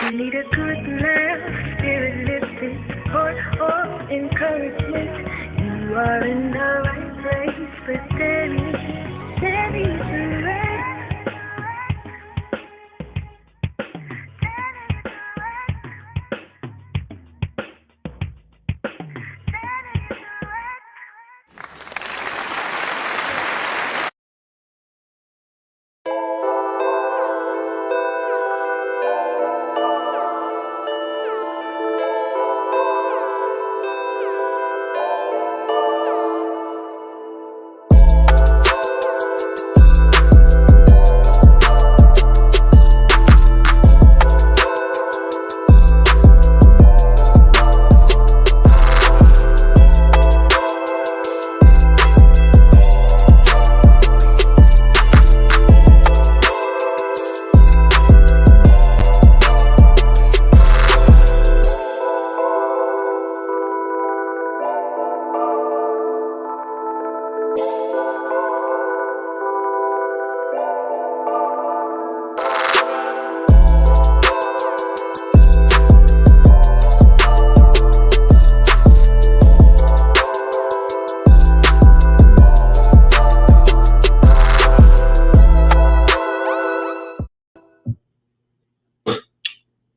You need a good laugh, spirit lifted, heart or encouragement. You are in the right place for Dani Direct.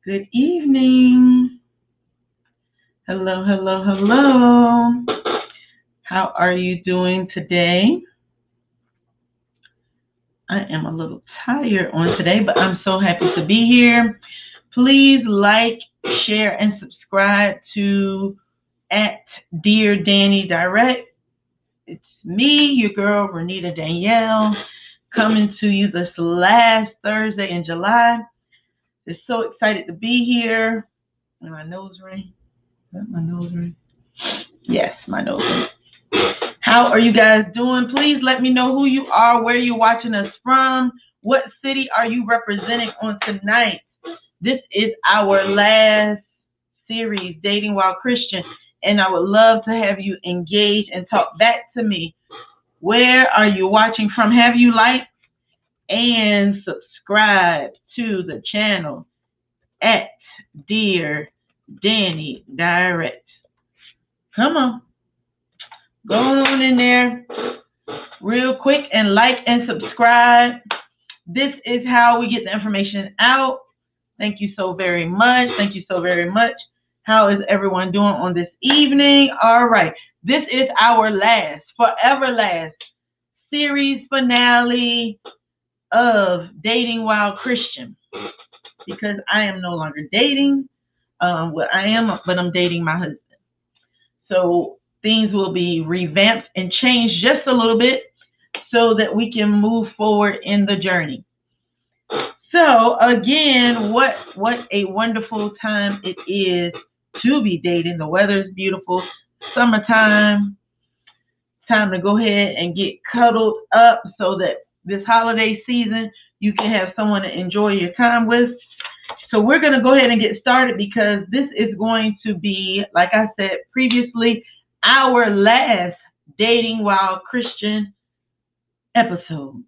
Good evening. Hello, hello, hello. How are you doing today? I am a little tired on today, but I'm so happy to be here. Please like, share, and subscribe to Dear Dani Direct. It's me, your girl, Renita Danielle, coming to you this last Thursday in July. Just so excited to be here. And my nose ring. Is that my nose ring? Yes, my nose ring. How are you guys doing? Please let me know who you are, where you're watching us from, what city are you representing on tonight. This is our last series, Dating While Christian, and I would love to have you engage and talk back to me. Where are you watching from? Have you liked and subscribed to the channel at Dear Dani Direct? Come on. Go on in there real quick and like and subscribe. This is how we get the information out. Thank you so very much. Thank you so very much. How is everyone doing on this evening? All right. This is our last, forever last, series finale of Dating While Christian. Because I am no longer dating. Well, I am, but I'm dating my husband. So things will be revamped and changed just a little bit so that we can move forward in the journey. So again, what a wonderful time it is to be dating. The weather is beautiful. Summertime. Time to go ahead and get cuddled up so that this holiday season you can have someone to enjoy your time with. So we're going to go ahead and get started because this is going to be, like I said previously, our last Dating While Christian episode.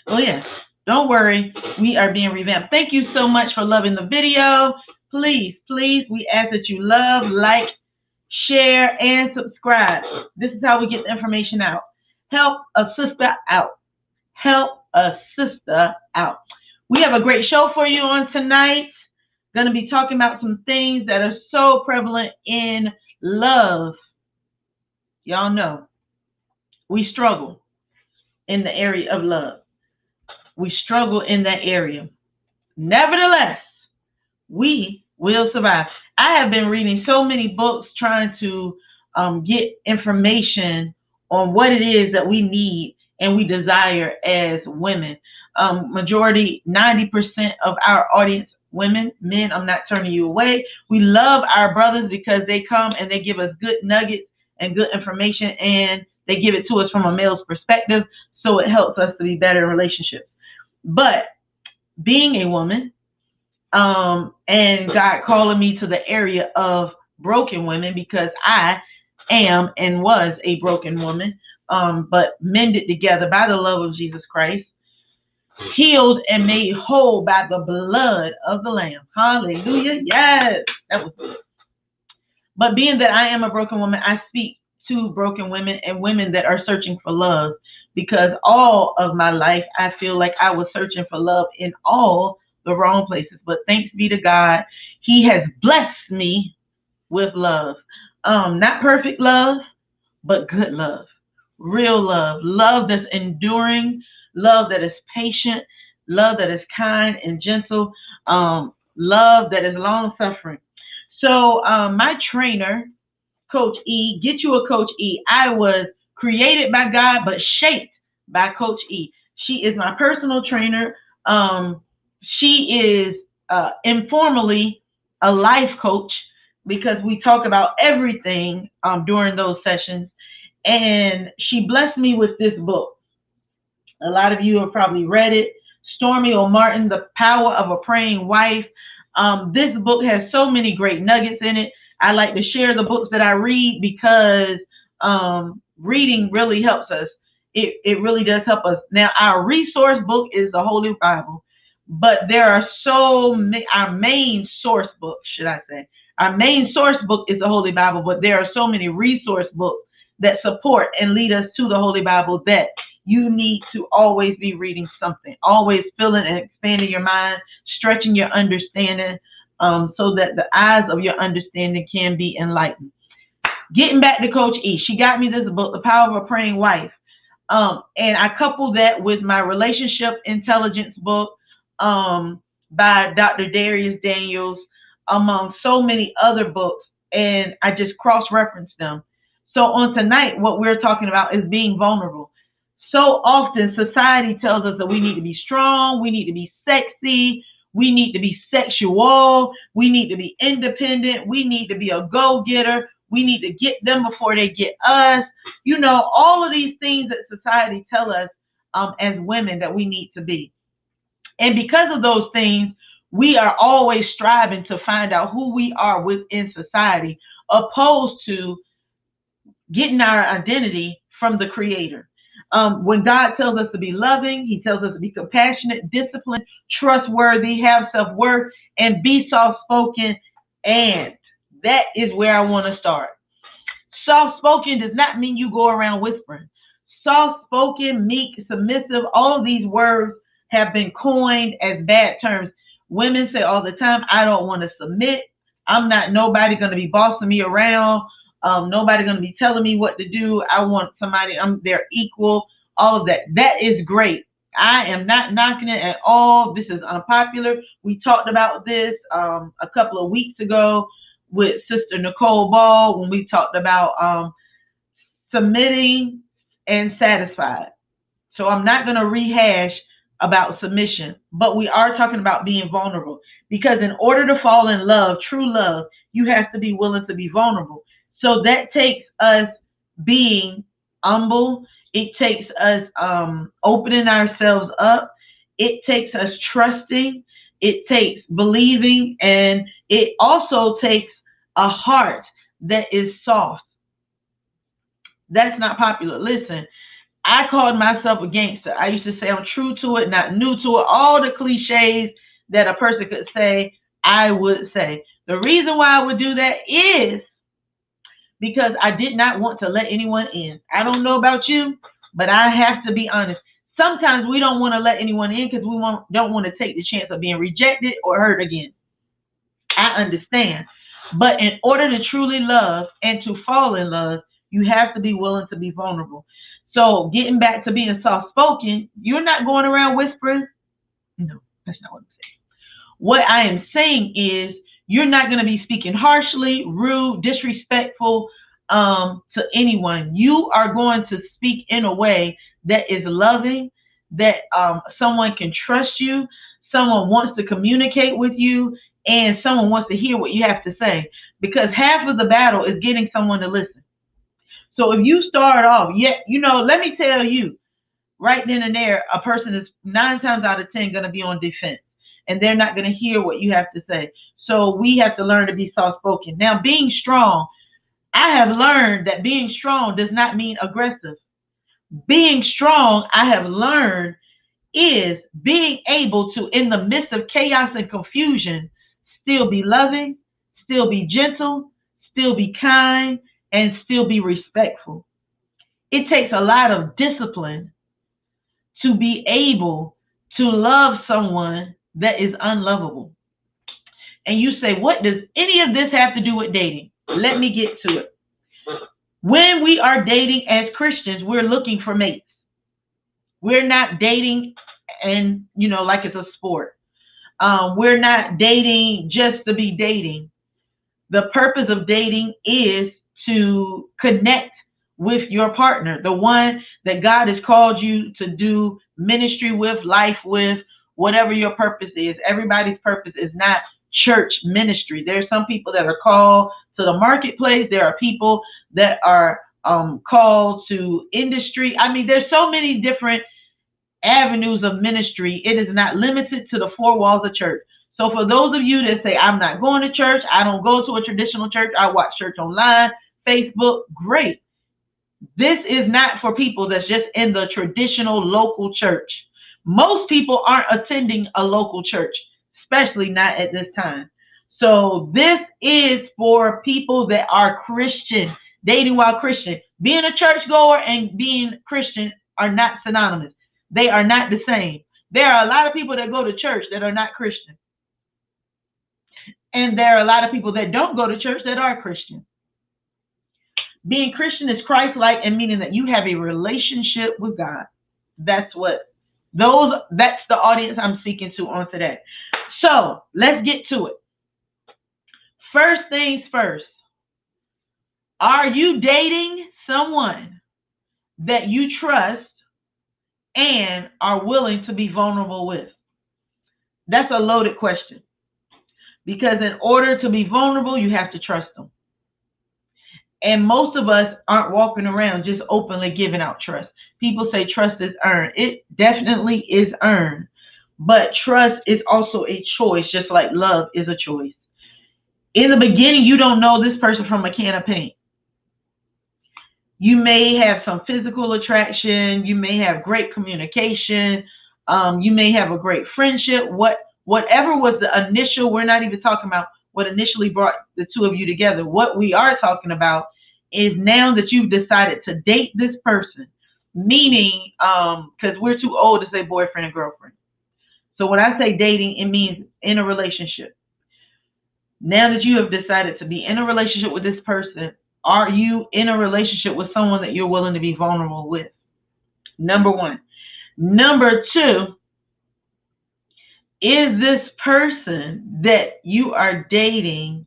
Oh, yes. Don't worry. We are being revamped. Thank you so much for loving the video. Please, please, we ask that you love, like, share, and subscribe. This is how we get the information out. Help a sister out. Help a sister out. We have a great show for you on tonight. Going to be talking about some things that are so prevalent in love. Y'all know we struggle in the area of love. We struggle in that area. Nevertheless, we will survive. I have been reading so many books trying to get information on what it is that we need and we desire as women. Majority, 90% of our audience, women, men, I'm not turning you away. We love our brothers because they come and they give us good nuggets and good information, and they give it to us from a male's perspective, so it helps us to be better in relationships. But being a woman, and God calling me to the area of broken women, because I am and was a broken woman, but mended together by the love of Jesus Christ. healed and made whole by the blood of the Lamb. Hallelujah. Yes. That was good. But being that I am a broken woman, I speak to broken women and women that are searching for love, because all of my life I feel like I was searching for love in all the wrong places. But thanks be to God, He has blessed me with love. Not perfect love, but good love. Real love. Love that's enduring, love that is patient, love that is kind and gentle, love that is long suffering. So my trainer, Coach E, get you a Coach E. I was created by God, but shaped by Coach E. She is my personal trainer. She is informally a life coach, because we talk about everything during those sessions. And she blessed me with this book. A lot of you have probably read it. Stormy O'Martin, The Power of a Praying Wife. This book has so many great nuggets in it. I like to share the books that I read, because reading really helps us. It really does help us. Now, our resource book is the Holy Bible, but there are so many, our main source book, should I say. Our main source book is the Holy Bible, but there are so many resource books that support and lead us to the Holy Bible that you need to always be reading something, always filling and expanding your mind, stretching your understanding, so that the eyes of your understanding can be enlightened. Getting back to Coach E, she got me this book, The Power of a Praying Wife. And I coupled that with my relationship intelligence book by Dr. Darius Daniels, among so many other books, and I just cross-referenced them. So on tonight, what we're talking about is being vulnerable. So often society tells us that we need to be strong, we need to be sexy, we need to be sexual, we need to be independent, we need to be a go-getter, we need to get them before they get us. You know, all of these things that society tell us as women that we need to be. And because of those things, we are always striving to find out who we are within society, opposed to getting our identity from the Creator. When God tells us to be loving, He tells us to be compassionate, disciplined, trustworthy, have self-worth, and be soft-spoken. And that is where I want to start. Soft-spoken does not mean you go around whispering. Soft-spoken, meek, submissive, all of these words have been coined as bad terms. Women say all the time, I don't want to submit. I'm not nobody going to be bossing me around. Nobody going to be telling me what to do. I want somebody, they're equal, all of that. That is great. I am not knocking it at all. This is unpopular. We talked about this a couple of weeks ago with Sister Nicole Ball, when we talked about submitting and satisfied. So I'm not going to rehash about submission, but we are talking about being vulnerable, because in order to fall in love, true love, you have to be willing to be vulnerable. So that takes us being humble. It takes us opening ourselves up. It takes us trusting. It takes believing. And it also takes a heart that is soft. That's not popular. Listen, I called myself a gangster. I used to say I'm true to it, not new to it. All the cliches that a person could say, I would say. The reason why I would do that is because I did not want to let anyone in. I don't know about you, but I have to be honest. Sometimes we don't want to let anyone in because we don't want to take the chance of being rejected or hurt again. I understand. But in order to truly love and to fall in love, you have to be willing to be vulnerable. So getting back to being soft-spoken, you're not going around whispering. No, that's not what I'm saying. What I am saying is you're not going to be speaking harshly, rude, disrespectful to anyone. You are going to speak in a way that is loving, that someone can trust you, someone wants to communicate with you, and someone wants to hear what you have to say. Because half of the battle is getting someone to listen. So if you start off, let me tell you, right then and there, a person is 9 times out of 10 going to be on defense, and they're not going to hear what you have to say. So we have to learn to be soft-spoken. Now, being strong, I have learned that being strong does not mean aggressive. Being strong, I have learned, is being able to, in the midst of chaos and confusion, still be loving, still be gentle, still be kind, and still be respectful. It takes a lot of discipline to be able to love someone that is unlovable. And you say, what does any of this have to do with dating? Let me get to it. When we are dating as Christians, we're looking for mates. We're not dating and, like it's a sport. We're not dating just to be dating. The purpose of dating is to connect with your partner, the one that God has called you to do ministry with, life with, whatever your purpose is. Everybody's purpose is not church ministry. There are some people that are called to the marketplace. There are people that are called to industry. I mean, there's so many different avenues of ministry. It is not limited to the four walls of church. So for those of you that say, I'm not going to church, I don't go to a traditional church, I watch church online, Facebook, great. This is not for people that's just in the traditional local church. Most people aren't attending a local church, especially not at this time. So this is for people that are Christian, dating while Christian. Being a churchgoer and being Christian are not synonymous. They are not the same. There are a lot of people that go to church that are not Christian. And there are a lot of people that don't go to church that are Christian. Being Christian is Christ-like, and meaning that you have a relationship with God. That's the audience I'm speaking to on today. So let's get to it. First things first. Are you dating someone that you trust and are willing to be vulnerable with? That's a loaded question. Because in order to be vulnerable, you have to trust them. And most of us aren't walking around just openly giving out trust. People say trust is earned. It definitely is earned. But trust is also a choice, just like love is a choice. In the beginning, you don't know this person from a can of paint. You may have some physical attraction. You may have great communication. You may have a great friendship. Whatever was the initial, we're not even talking about what initially brought the two of you together. What we are talking about is now that you've decided to date this person, meaning, because we're too old to say boyfriend and girlfriend. So when I say dating, it means in a relationship. Now that you have decided to be in a relationship with this person, are you in a relationship with someone that you're willing to be vulnerable with? Number one. Number two, is this person that you are dating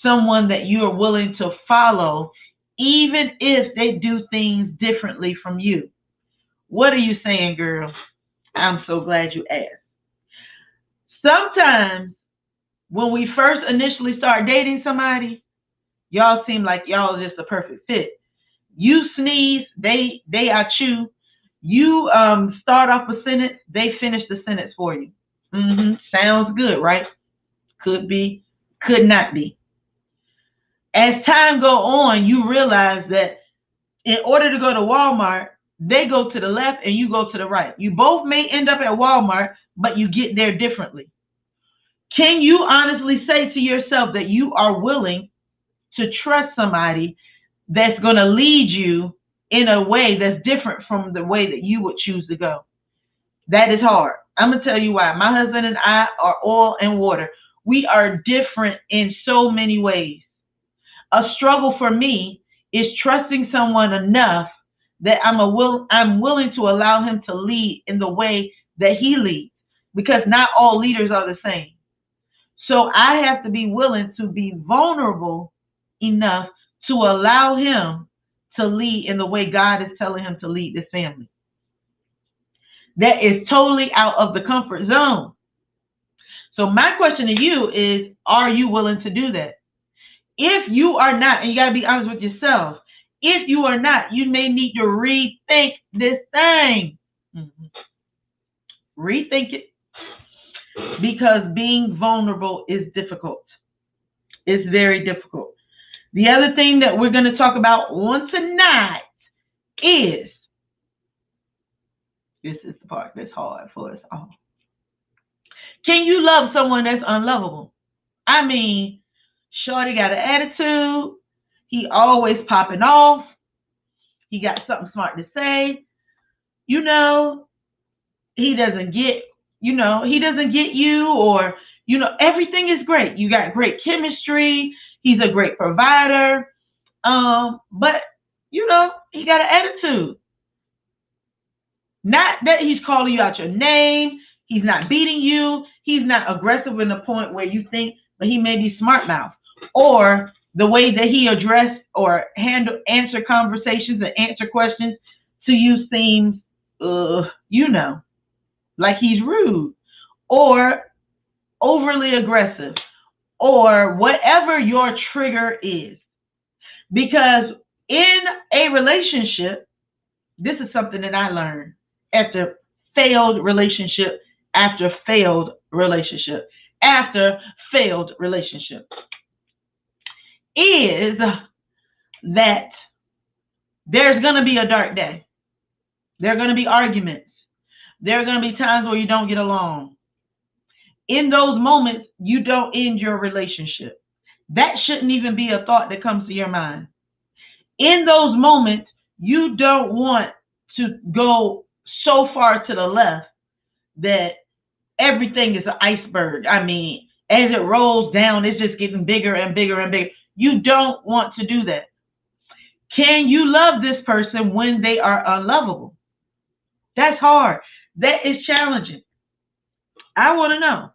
someone that you are willing to follow, even if they do things differently from you? What are you saying, girl? I'm so glad you asked. Sometimes when we first initially start dating somebody, y'all seem like y'all are just a perfect fit. You sneeze, they achoo. You start off a sentence, they finish the sentence for you. Sounds good, right? Could be, could not be. As time go on, you realize that in order to go to Walmart, they go to the left and you go to the right. You both may end up at Walmart, but you get there differently. Can you honestly say to yourself that you are willing to trust somebody that's going to lead you in a way that's different from the way that you would choose to go? That is hard. I'm going to tell you why. My husband and I are oil and water. We are different in so many ways. A struggle for me is trusting someone enough that I'm willing to allow him to lead in the way that he leads, because not all leaders are the same. So I have to be willing to be vulnerable enough to allow him to lead in the way God is telling him to lead this family. That is totally out of the comfort zone. So my question to you is, are you willing to do that? If you are not, and you got to be honest with yourself, if you are not, you may need to rethink this thing. Rethink it. Because being vulnerable is difficult. It's very difficult. The other thing that we're going to talk about on tonight is This is the part that's hard for us all. Can you love someone that's unlovable? I mean, Shorty got an attitude. He always popping off. He got something smart to say. You know, he doesn't get, he doesn't get you, or, everything is great. You got great chemistry. He's a great provider. But, he got an attitude. Not that he's calling you out your name. He's not beating you. He's not aggressive in the point where you think, but he may be smart mouth. Or the way that he address or answer conversations and answer questions to you seems, like he's rude or overly aggressive or whatever your trigger is. Because in a relationship, this is something that I learned after failed relationship, after failed relationship, after failed relationship, is that there's going to be a dark day. There are going to be arguments. There are going to be times where you don't get along. In those moments, you don't end your relationship. That shouldn't even be a thought that comes to your mind. In those moments, you don't want to go so far to the left that everything is an iceberg. I mean, as it rolls down, it's just getting bigger and bigger and bigger. You don't want to do that. Can you love this person when they are unlovable? That's hard. That is challenging. I want to know.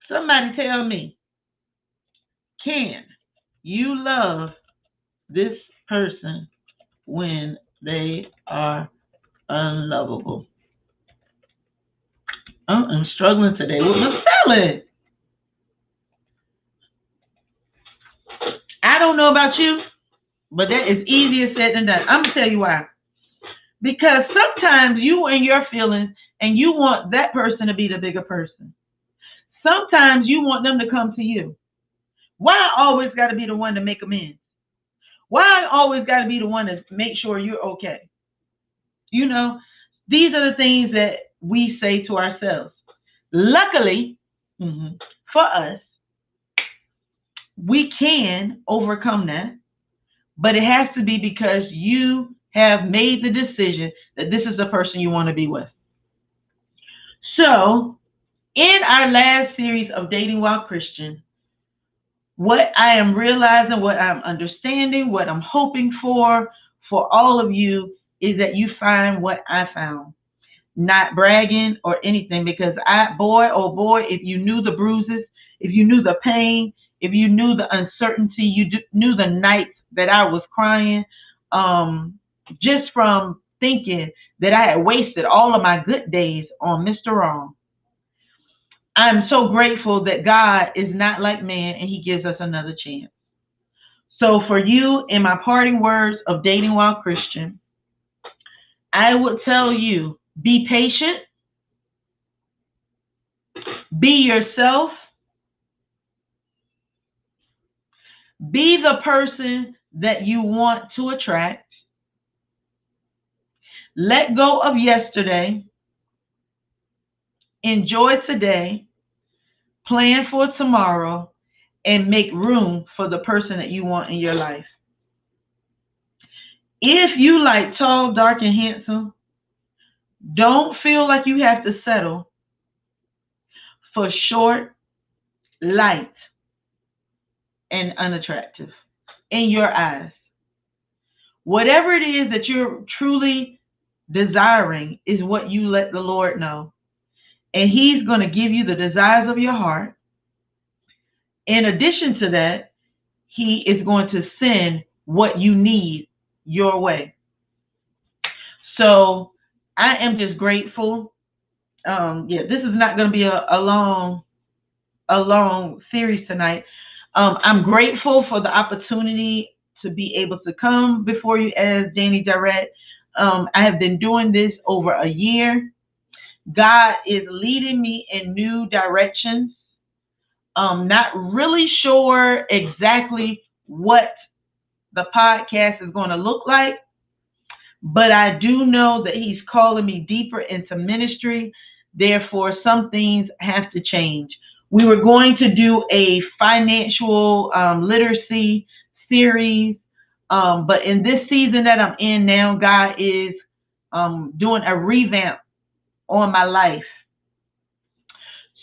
Somebody tell me, can you love this person when they are unlovable? I'm struggling today with my salad. I don't know about you, but that is easier said than done. I'm going to tell you why. Because sometimes you and your feelings, and you want that person to be the bigger person. Sometimes you want them to come to you. Why I always got to be the one to make amends? Why I always got to be the one to make sure you're okay? These are the things that we say to ourselves. Luckily, for us, we can overcome that, but it has to be because you have made the decision that this is the person you want to be with. So, in our last series of Dating While Christian, what I am realizing, what I'm understanding, what I'm hoping for all of you is that you find what I found. Not bragging or anything, because oh boy, if you knew the bruises, if you knew the pain, if you knew the uncertainty, you knew the nights that I was crying, just from thinking that I had wasted all of my good days on Mr. Wrong. I'm so grateful that God is not like man and he gives us another chance. So for you, in my parting words of Dating While Christian, I would tell you, be patient, be yourself, be the person that you want to attract, let go of yesterday, enjoy today, plan for tomorrow, and make room for the person that you want in your life. If you like tall, dark, and handsome, don't feel like you have to settle for short, light, and unattractive in your eyes. Whatever it is that you're truly desiring is what you let the Lord know. And he's going to give you the desires of your heart. In addition to that, he is going to send what you need your way. So I am just grateful. This is not going to be a long series tonight. I'm grateful for the opportunity to be able to come before you as Dani Direct. I have been doing this over a year. God is leading me in new directions. Not really sure exactly what the podcast is going to look like, but I do know that he's calling me deeper into ministry. Therefore, some things have to change. We were going to do a financial literacy series, but in this season that I'm in now, God is doing a revamp on my life.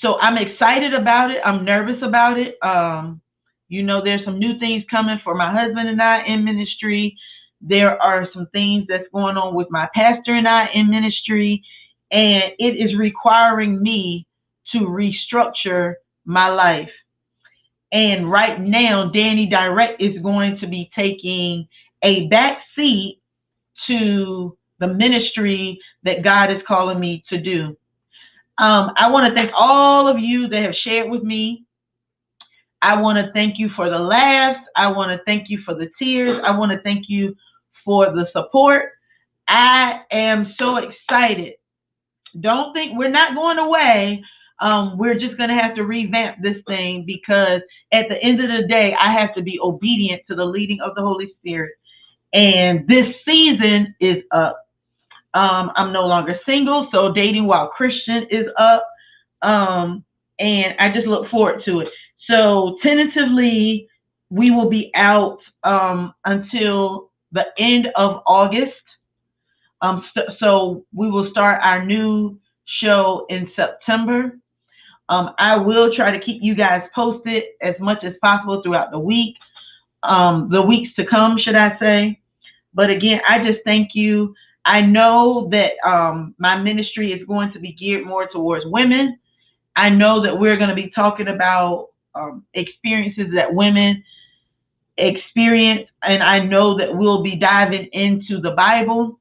So I'm excited about it. I'm nervous about it. There's some new things coming for my husband and I in ministry. There are some things that's going on with my pastor and I in ministry, and it is requiring me to restructure my life. And right now, Dani Direct is going to be taking a back seat to the ministry that God is calling me to do. I want to thank all of you that have shared with me. I want to thank you for the laughs. I want to thank you for the tears. I want to thank you for the support. I am so excited. Don't think we're not going away. We're just going to have to revamp this thing, because at the end of the day, I have to be obedient to the leading of the Holy Spirit. And this season is up. I'm no longer single, so Dating While Christian is up. And I just look forward to it. So tentatively, we will be out until the end of August. So we will start our new show in September. I will try to keep you guys posted as much as possible throughout the week, the weeks to come, should I say. But again, I just thank you. I know that my ministry is going to be geared more towards women. I know that we're going to be talking about experiences that women experience, and I know that we'll be diving into the Bible.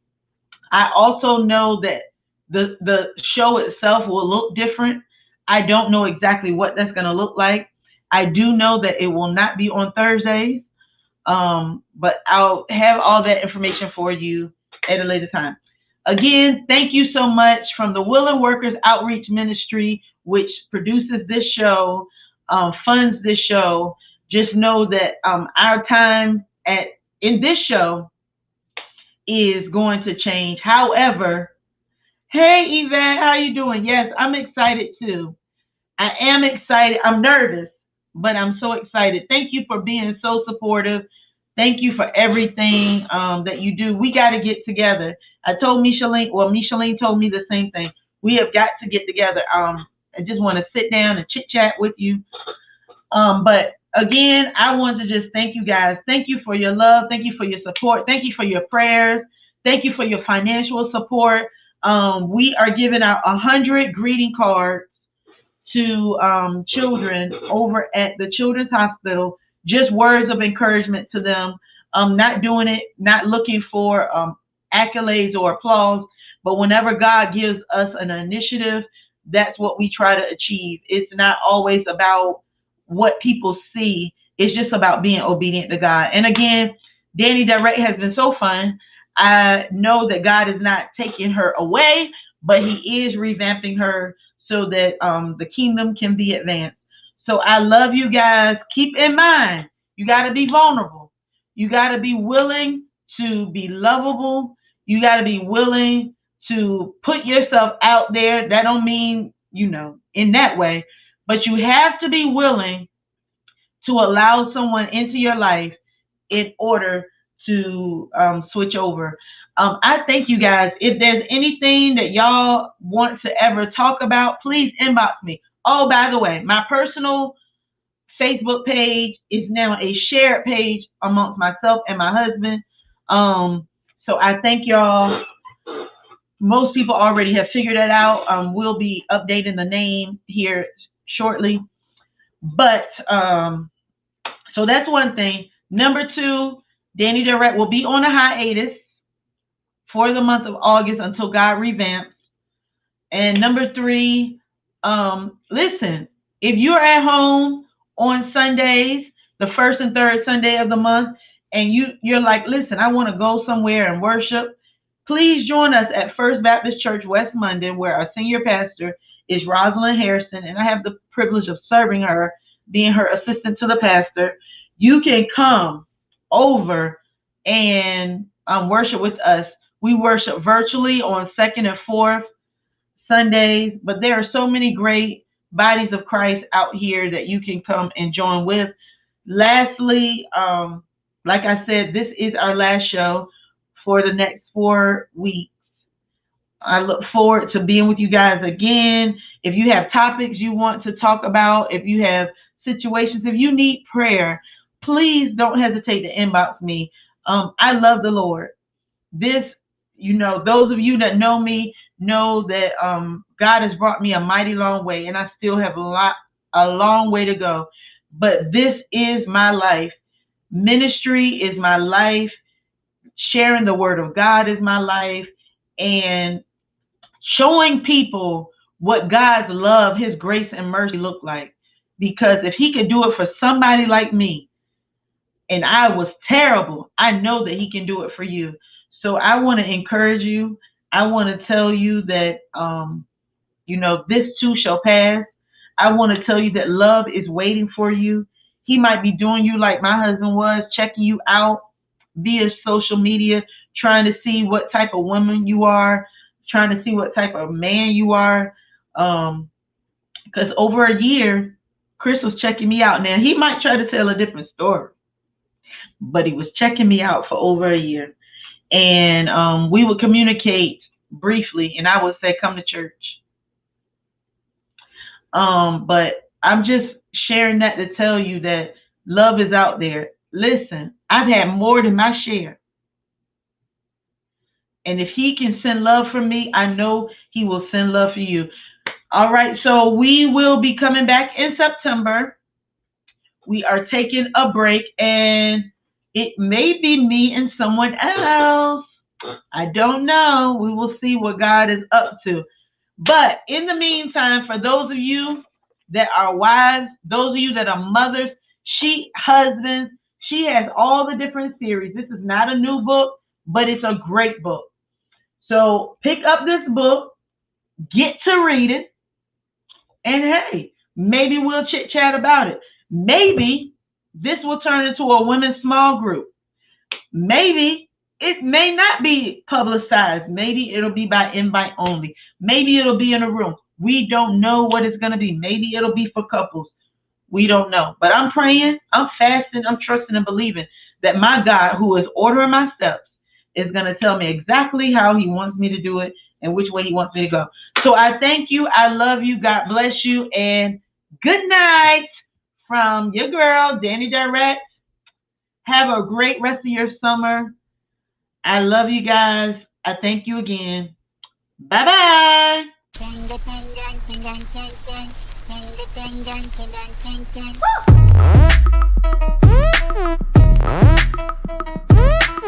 I also know that the show itself will look different. I don't know exactly what that's going to look like. I do know that it will not be on Thursdays, but I'll have all that information for you at a later time. Again, thank you so much from the Willing Workers Outreach Ministry, which produces this show, funds this show. Just know that our time in this show is going to change. However, hey Yvette, how you doing? Yes, I'm excited too. I am excited. I'm nervous, but I'm so excited. Thank you for being so supportive. Thank you for everything that you do. We got to get together. I told Micheline told me the same thing. We have got to get together. I just want to sit down and chit chat with you. But again, I want to just thank you guys. Thank you for your love. Thank you for your support. Thank you for your prayers. Thank you for your financial support. We are giving out 100 greeting cards to children over at the Children's Hospital. Just words of encouragement to them. Not doing it, not looking for accolades or applause, but whenever God gives us an initiative, that's what we try to achieve. It's not always about what people see. It's just about being obedient to God. And again, Dani Direct has been so fun. I know that God is not taking her away, but He is revamping her so that the kingdom can be advanced. So I love you guys. Keep in mind, you got to be vulnerable. You got to be willing to be lovable. You got to be willing to put yourself out there. That don't mean, in that way, but you have to be willing to allow someone into your life in order to switch over. I thank you guys. If there's anything that y'all want to ever talk about, please inbox me. Oh, by the way, my personal Facebook page is now a shared page amongst myself and my husband. So I thank y'all. Most people already have figured that out. We'll be updating the name here shortly. But so that's one thing. Number two, Dani Direct will be on a hiatus for the month of August until God revamps. And number three, listen, if you're at home on Sundays, the first and third Sunday of the month, and you're like, listen, I want to go somewhere and worship, please join us at First Baptist Church West London, where our senior pastor is Rosalind Harrison, and I have the privilege of serving her, being her assistant to the pastor. You can come over and worship with us. We worship virtually on second and fourth Sundays, but there are so many great bodies of Christ out here that you can come and join with. Lastly, like I said, this is our last show for the next 4 weeks. I look forward to being with you guys again. If you have topics you want to talk about, if you have situations, if you need prayer, please don't hesitate to inbox me. I love the Lord. This, those of you that know me know that God has brought me a mighty long way, and I still have a long way to go. But this is my life. Ministry is my life. Sharing the word of God is my life. And showing people what God's love, his grace and mercy look like. Because if he could do it for somebody like me, and I was terrible, I know that he can do it for you. So I want to encourage you. I want to tell you that, this too shall pass. I want to tell you that love is waiting for you. He might be doing you like my husband was, checking you out via social media, trying to see what type of woman you are, trying to see what type of man you are. Because over a year, Chris was checking me out. Now, he might try to tell a different story, but he was checking me out for over a year. And we would communicate briefly, and I would say, come to church. But I'm just sharing that to tell you that love is out there. Listen, I've had more than my share. And if he can send love for me, I know he will send love for you. All right, so we will be coming back in September. We are taking a break, and it may be me and someone else. I don't know. We will see what God is up to. But in the meantime, for those of you that are wives, those of you that are mothers, husbands, she has all the different series. This is not a new book, but it's a great book. So pick up this book, get to read it, and hey, maybe we'll chit chat about it. Maybe this will turn into a women's small group. Maybe it may not be publicized. Maybe it'll be by invite only. Maybe it'll be in a room. We don't know what it's going to be. Maybe it'll be for couples. We don't know. But I'm praying, I'm fasting, I'm trusting and believing that my God, who is ordering my steps, is going to tell me exactly how he wants me to do it and which way he wants me to go. So I thank you. I love you. God bless you. And good night from your girl, Dani Direct. Have a great rest of your summer. I love you guys. I thank you again. Bye-bye.